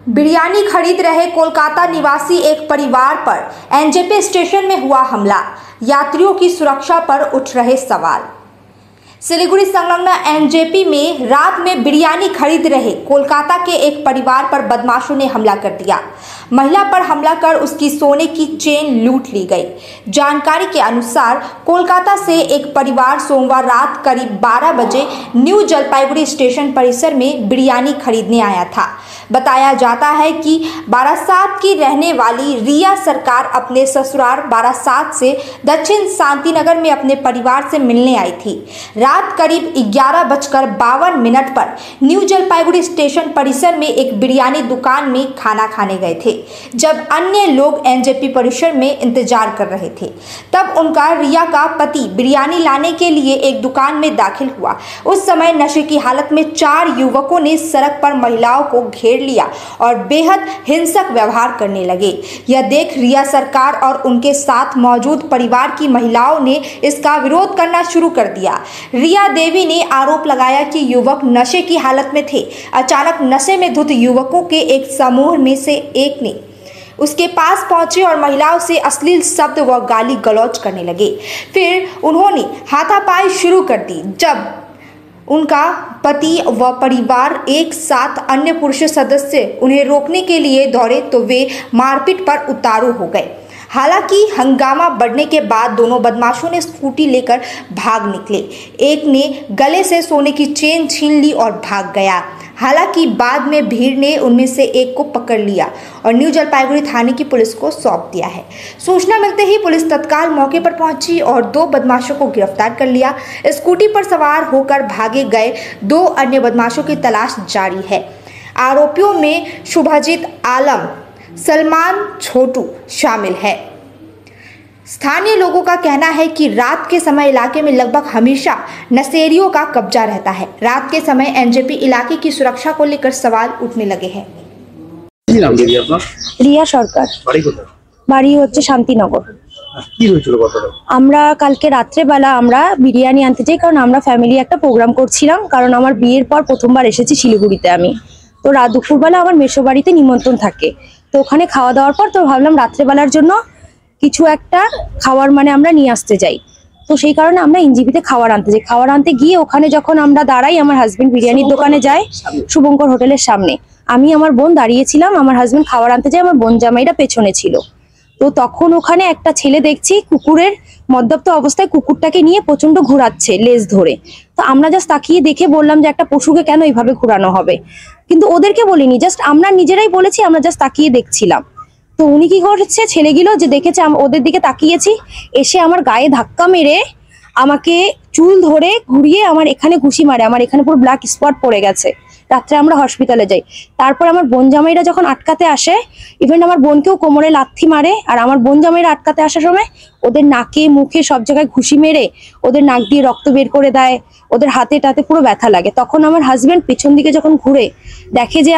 बिरयानी खरीद रहे कोलकाता निवासी एक परिवार पर एनजेपी स्टेशन में हुआ हमला। यात्रियों की सुरक्षा पर उठ रहे सवाल। सिलीगुड़ी संलग्न एनजेपी में रात में बिरयानी खरीद रहे कोलकाता के एक परिवार पर बदमाशों ने हमला कर दिया। महिला पर हमला कर उसकी सोने की चेन लूट ली गई। जानकारी के अनुसार कोलकाता से एक परिवार सोमवार रात करीब 12 बजे न्यू जलपाईगुड़ी स्टेशन परिसर में बिरयानी खरीदने आया था। बताया जाता है कि बारासात की रहने वाली रिया सरकार अपने ससुराल बारासात से दक्षिण शांतिनगर में अपने परिवार से मिलने आई थी। रात करीब 11:52 पर न्यू जलपाईगुड़ी स्टेशन परिसर में एक बिरयानी दुकान में खाना खाने गए थे। जब अन्य लोग एनजेपी परिसर में इंतजार कर रहे थे, तब उनका रिया का पति बिरयानी लाने के लिए एक दुकान में दाखिल हुआ। उस समय नशे की हालत में 4 युवकों ने सड़क पर महिलाओं को घेर लिया और बेहद हिंसक व्यवहार करने लगे। यह देख रिया सरकार और उनके साथ मौजूद परिवार की महिलाओं ने इसका विरोध करना शुरू कर दिया। रिया देवी ने आरोप लगाया कि युवक नशे की हालत में थे। अचानक नशे में धुत युवकों के एक समूह में से एक ने उसके पास पहुंचे और महिलाओं से अश्लील शब्द व गाली गलौज करने लगे। फिर उन्होंने हाथापाई शुरू कर दी। जब उनका पति व परिवार एक साथ अन्य पुरुष सदस्य उन्हें रोकने के लिए दौड़े तो वे मारपीट पर उतारू हो गए। हालांकि हंगामा बढ़ने के बाद दोनों बदमाशों ने स्कूटी लेकर भाग निकले। एक ने गले से सोने की चेन छीन ली और भाग गया। हालांकि बाद में भीड़ ने उनमें से एक को पकड़ लिया और न्यू जलपाईगुड़ी थाने की पुलिस को सौंप दिया है। सूचना मिलते ही पुलिस तत्काल मौके पर पहुंची और 2 बदमाशों को गिरफ्तार कर लिया। स्कूटी पर सवार होकर भागे गए 2 अन्य बदमाशों की तलाश जारी है। आरोपियों में शुभजीत आलम, सलमान छोटू शामिल है। स्थानीय लोगों का कहना है कि रात के समय इलाके में लगभग हमेशा नशेड़ियों का कब्जा रहता है। रात के समय एनजेपी इलाके की सुरक्षा को लेकर सवाल उठने लगे हैं। रिया सरकार, বাড়ি হচ্ছে শান্তিনগর। কি হয়েছিল কথাটা? আমরা কালকে রাত্রে বেলা আমরা বিরিয়ানি আনতে যাই, কারণ আমরা ফ্যামিলি একটা প্রোগ্রাম করছিলাম। কারণ আমার বিয়ের পর প্রথমবার এসেছি শিলিগুড়িতে আমি। তো রাত দুপুরবেলা আমার মেসো বাড়িতে নিমন্ত্রণ থাকে। তো ওখানে খাওয়া দাওয়ার পর তো ভাবলাম রাত্রেবেলার জন্য কিছু একটা খাবার আমরা নিয়ে আসতে যাই। তো সেই কারণে আমরা এনজিপিতে খাবার আনতে যাই। খাবার আনতে গিয়ে ওখানে যখন আমরা দাঁড়াই, আমার হাজবেন্ড বিরিয়ানির দোকানে যায় শুভঙ্কর হোটেলের সামনে। আমি আমার বোন দাঁড়িয়েছিলাম, আমার হাজবেন্ড খাবার আনতে যায়, আমার বোন জামাইরা পেছনে ছিল। তো তখন ওখানে একটা ছেলে দেখছি কুকুরের মদ্যপ্ত অবস্থায় কুকুরটাকে নিয়ে প্রচন্ড ঘোরাচ্ছে লেজ ধরে। তো আমরা জাস্ট তাকিয়ে দেখে বললাম যে একটা পশুকে কেন এইভাবে ঘোরানো হবে, কিন্তু ওদেরকে বলিনি, জাস্ট আমরা নিজেরাই বলেছি, আমরা জাস্ট তাকিয়ে দেখছিলাম। তো উনি কি করছে, ছেলেগুলো যে দেখেছে ওদের দিকে তাকিয়েছি, এসে আমার গায়ে ধাক্কা মেরে আমাকে চুল ধরে ঘুরিয়ে আমার এখানে ঘুষি মারে। আমার এখানে পুরো ব্ল্যাক স্পট পড়ে গেছে। রাত্রে আমরা হসপিটালে যাই। তারপর আমার বোন জামাইরা যখন আটকাতে আসে, ইভেন আমার বোনকেও কোমরে লাথি মারে। আর আমার বোন জামাইরা আটকাতে আসার সময় ওদের নাকে মুখে সব জায়গায় ঘুষি মেরে ওদের নাক দিয়ে রক্ত বের করে দেয়, ওদের হাতে টাতে পুরো ব্যথা লাগে। তখন আমার হাজবেন্ড পেছন দিকে যখন ঘুরে দেখে যে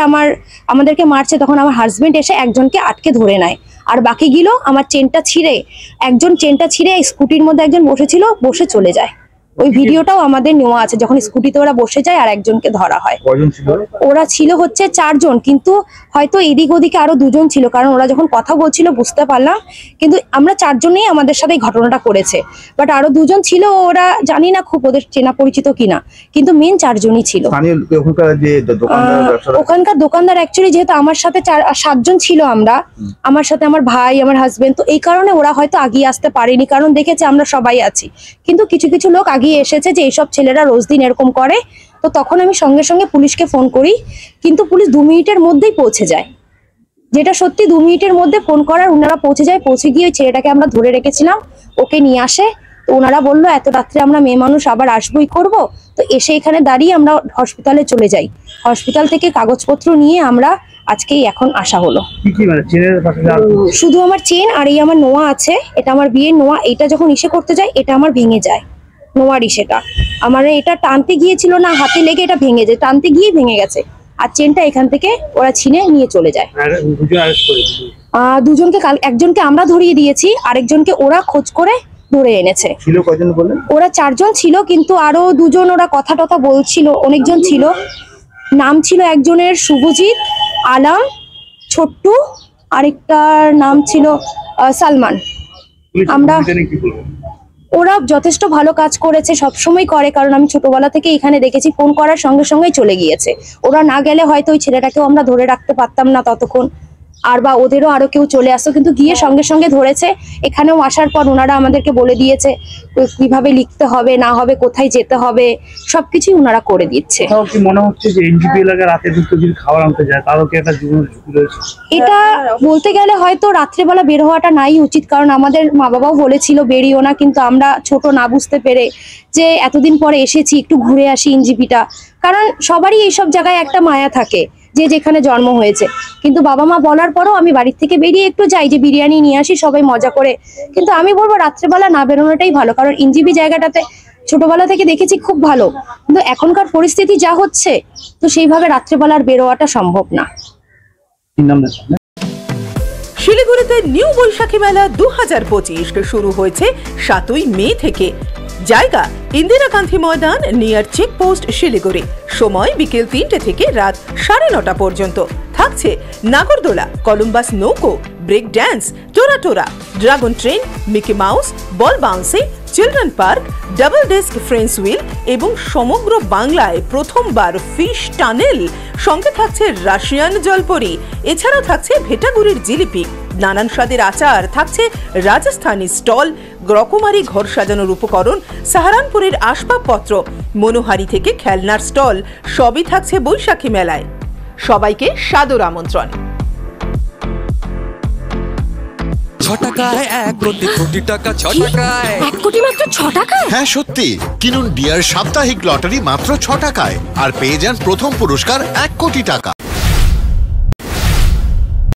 আমাদেরকে মারছে, তখন আমার হাজবেন্ড এসে একজনকে আটকে ধরে নেয়। আর বাকিগুলো আমার চেনটা ছিঁড়ে, একজন চেনটা ছিঁড়ে স্কুটির মধ্যে একজন বসেছিল, বসে চলে যায়। ওই ভিডিওটাও আমাদের নেওয়া আছে, যখন স্কুটিতে ওরা বসে যায় আর একজনকে ধরা হয়। ওরা ছিল হচ্ছে 4 জন, কিন্তু হয়তো এদিক ওদিকে আরো 2 জন ছিল, কারণ ওরা যখন কথা বলছিল বুঝতে পারলাম। কিন্তু আমরা 4 জনেই আমাদের সাথে এই ঘটনাটা করেছে, বাট আরো 2 জন ছিল, ওরা জানি না খুব ওদের চেনা পরিচিত কিনা, কিন্তু মেন 4 জনই ছিল। ওখানকার দোকানদার অ্যাকচুয়ালি যেহেতু আমার সাথে 7 জন ছিল, আমার সাথে আমার ভাই, আমার হাজবেন্ড, তো এই কারণে ওরা হয়তো আগিয়ে আসতে পারেনি, কারণ দেখেছে আমরা সবাই আছি। কিন্তু কিছু কিছু লোক আগিয়ে এসেছে যে এইসব ছেলেরা রোজ দিন এরকম করে। তো তখন আমি সঙ্গে সঙ্গে পুলিশকে ফোন করি, কিন্তু পুলিশ 2 মিনিটের মধ্যেই পৌঁছে যায়, যেটা সত্যি 2 মিনিটের মধ্যে ফোন করার ওনারা পৌঁছে যায়। পৌঁছে গিয়ে ওই ছেলেটাকে আমরা ধরে রেখেছিলাম, ওকে নিয়ে আসে। তো ওনারা বললো এত রাত্রে আমরা মেয়ে মানুষ আবার আসবোই করব। তো এসে এখানে দাঁড়িয়ে আমরা হসপিটালে চলে যাই। হসপিটাল থেকে কাগজপত্র নিয়ে আমরা আজকেই এখন আসা হলো। শুধু আমার চেন আর এই আমার নোয়া আছে, এটা আমার বিয়ের নোয়া। এটা যখন ইসে করতে যায় এটা আমার ভেঙে যায়, নোয়ারই সেটা আমার এটা টানতে গিয়েছিল না, হাতে লেগে এটা ভেঙে যায়, টানতে গিয়ে ভেঙে গেছে। আর চেনটা এখান থেকে ওরা ছিনে নিয়ে চলে যায়। 2 জনকে একজনকে আমরা ধরিয়ে দিয়েছি, আরেকজনকে ওরা খোঁজ করে ধরে এনেছে। ওরা 4 জন ছিল, কিন্তু আরো 2 জন ওরা কথা টথা বলছিল, অনেকজন ছিল। নাম ছিল একজনের শুভজিৎ আলম, ছোট্টু, আরেকটার নাম ছিল সালমান। আমরা ওরা যথেষ্ট ভালো কাজ করেছে, সবসময় করে, কারণ আমি ছোটবেলা থেকে এখানে দেখেছি ফোন করার সঙ্গে সঙ্গেই চলে গিয়েছে। ওরা না গেলে হয়তো ওই ছেলেটাকেও আমরা ধরে রাখতে পারতাম না ততক্ষণ, আর বা ওদেরও আরো কেউ চলে আসতো, কিন্তু গিয়ে সঙ্গে সঙ্গে ধরেছে। এখানেও আসার পর ওনারা আমাদেরকে বলে দিয়েছে কিভাবে লিখতে হবে না হবে, কোথায় যেতে হবে, সবকিছুই ওনারা করে দিচ্ছে। কি মনে হচ্ছে যে এনজিপি এলাকায় রাতে দুটো যদি খাবার আনতে যায় তারও কি একটা জীবনের ঝুঁকি রয়েছে? এটা বলতে গেলে হয়তো রাত্রেবেলা বের হওয়াটা নাই উচিত, কারণ আমাদের মা বাবাও বলেছিল বেরিও না, কিন্তু আমরা ছোট না বুঝতে পেরে যে এতদিন পরে এসেছি একটু ঘুরে আসি এনজিপিটা, কারণ সবারই এইসব জায়গায় একটা মায়া থাকে যে যেখানে জন্ম হয়েছে। কিন্তু বাবা মা বলার পরও আমি বাড়ির থেকে বেরিয়ে একটু যাই যে বিরিয়ানি নিয়ে আসি সবাই মজা করে, কিন্তু আমি বলবো রাত্রেবেলা না বেরোনোটাই ভালো, কারণ এনজিপি জায়গাটাতে ছোটবেলা থেকে দেখেছি খুব ভালো, কিন্তু এখনকার পরিস্থিতি যা হচ্ছে তো সেইভাবে রাত্রেবেলার বেরোয়াটা সম্ভব না। শিলিগুড়িতে নিউ বৈশাখী মেলা 2025 শুরু হয়েছে 7ই মে থেকে। জায়গা ইন্দিরা গান্ধী ময়দান, নিয়ার চেকপোস্ট, শিলিগুড়ি। সময় বিকেল 3টে থেকে রাত 9:30 পর্যন্ত। থাকছে নাগরদোলা, কলম্বাস নৌকো, ব্রেক ড্যান্স, টোরা, dragon train, Mickey Mouse, ball bouncing, children park, double desk friends wheel এবং সমগ্র বাংলায় প্রথমবার ফিশ টানেল। সঙ্গে থাকছে রাশিয়ান জলপরি, এছাড়াও থাকছে ভেটাগুড়ির জিলিপি, নানান স্বাদের আচার, থাকছে রাজস্থানী স্টল, রকমারি ঘর সাজানোর উপকরণ, সাহারানপুরের আসবাবপত্র, মনোহারি থেকে খেলনার স্টল, সবই থাকছে বৈশাখী মেলায়। সবাইকে সাদর আমন্ত্রণ। 6 টাকায় 1 কোটি কোটি টাকা, 6 টাকায় 1 কোটি মাত্র 6 টাকায়? হ্যাঁ সত্যি, কিনুন ডিয়ার সাপ্তাহিক লটারি মাত্র 6 টাকায় আর পেয়ে যান প্রথম পুরস্কার 1 কোটি টাকা।